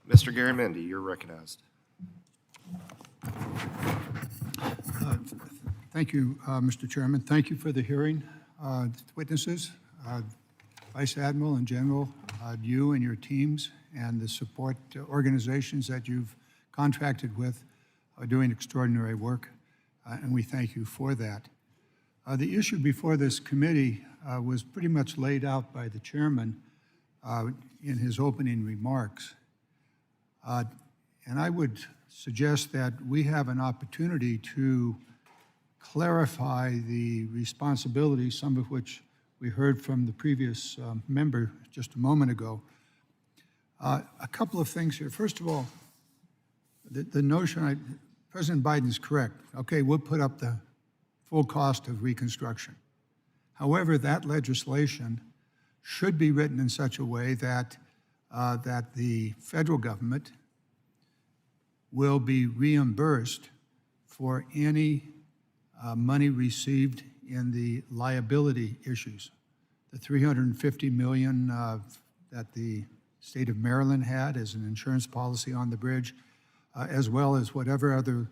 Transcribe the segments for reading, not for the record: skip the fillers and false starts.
Mr. Garamendi, you're recognized. Thank you, Mr. Chairman. Thank you for the hearing. Witnesses, Vice Admiral and General, you and your teams and the support organizations that you've contracted with are doing extraordinary work, and we thank you for that. The issue before this committee was pretty much laid out by the chairman in his opening remarks. And I would suggest that we have an opportunity to clarify the responsibilities, some of which we heard from the previous member just a moment ago. A couple of things here. First of all, the notion, President Biden's correct. Okay, we'll put up the full cost of reconstruction. However, that legislation should be written in such a way that that the federal government will be reimbursed for any money received in the liability issues. The $350 million that the state of Maryland had as an insurance policy on the bridge, as well as whatever other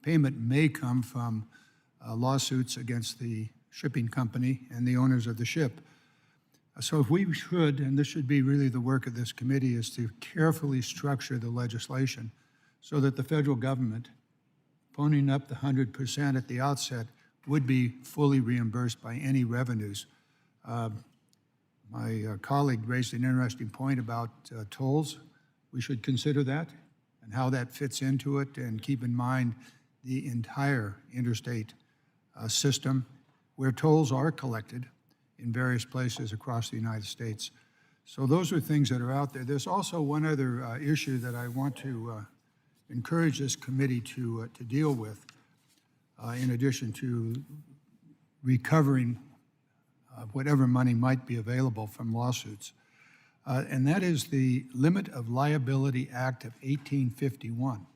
payment may come from lawsuits against the shipping company and the owners of the ship. So if we should, and this should be really the work of this committee, is to carefully structure the legislation so that the federal government, ponying up the 100% at the outset, would be fully reimbursed by any revenues. My colleague raised an interesting point about tolls. We should consider that and how that fits into it, and keep in mind the entire interstate system where tolls are collected in various places across the United States. So those are things that are out there. There's also one other issue that I want to encourage this committee to deal with, in addition to recovering whatever money might be available from lawsuits. And that is the Limit of Liability Act of 1851.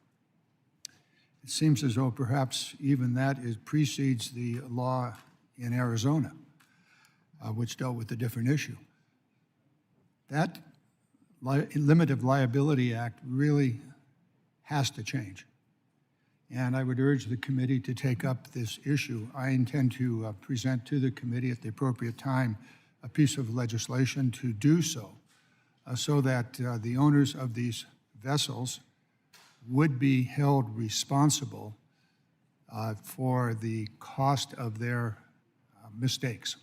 It seems as though perhaps even that precedes the law in Arizona, which dealt with a different issue. That Limit of Liability Act really has to change. And I would urge the committee to take up this issue. I intend to present to the committee at the appropriate time a piece of legislation to do so, so that the owners of these vessels would be held responsible for the cost of their mistakes.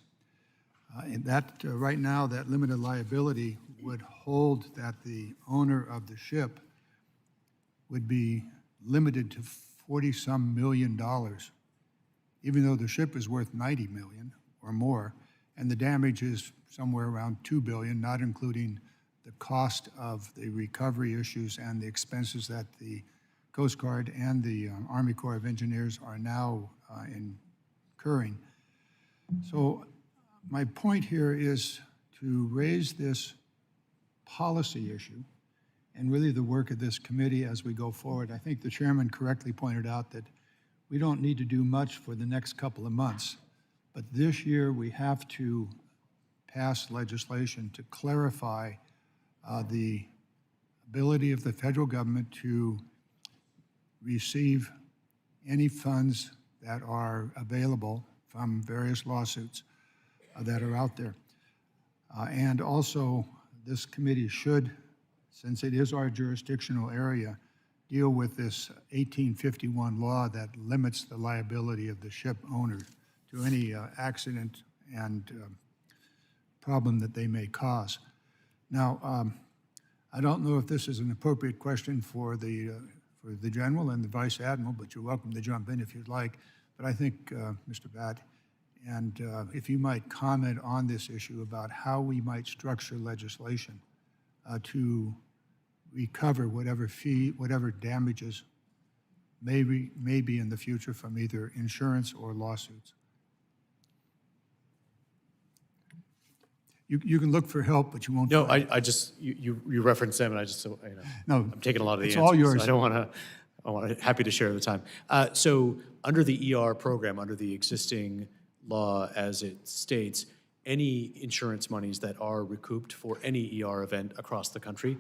And that right now, that limited liability would hold that the owner of the ship would be limited to $40-some million, even though the ship is worth $90 million or more, and the damage is somewhere around $2 billion, not including the cost of the recovery issues and the expenses that the Coast Guard and the Army Corps of Engineers are now incurring. So my point here is to raise this policy issue and really the work of this committee as we go forward. I think the chairman correctly pointed out that we don't need to do much for the next couple of months, but this year we have to pass legislation to clarify the ability of the federal government to receive any funds that are available from various lawsuits that are out there. And also, this committee should, since it is our jurisdictional area, deal with this 1851 law that limits the liability of the ship owner to any accident and problem that they may cause. Now, I don't know if this is an appropriate question for the General and the Vice Admiral, but you're welcome to jump in if you'd like. But I think, Mr. Batt, and if you might comment on this issue about how we might structure legislation to recover whatever damages may be in the future from either insurance or lawsuits. You can look for help, but you won't. No, I just, you referenced them, and I just, so, you know, No, I'm taking a lot of the it's answers. all yours. So I don't want to, happy to share the time. So under the ER program, under the existing law as it states, any insurance monies that are recouped for any ER event across the country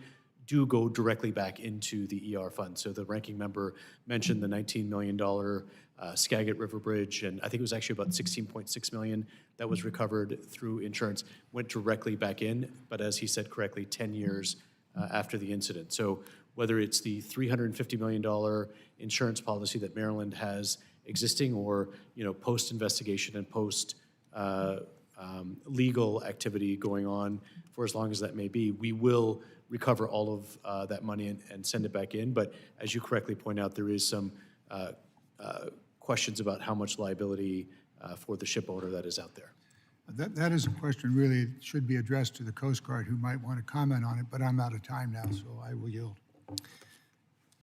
do go directly back into the ER fund. So the ranking member mentioned the $19 million Skagit River Bridge, and I think it was actually about $16.6 million that was recovered through insurance, went directly back in, but as he said correctly, 10 years after the incident. So whether it's the $350 million insurance policy that Maryland has existing, or post-investigation and post legal activity going on for as long as that may be, we will recover all of that money and send it back in. But as you correctly point out, there is some questions about how much liability for the ship owner that is out there. That is a question really should be addressed to the Coast Guard, who might want to comment on it, but I'm out of time now, so I will yield.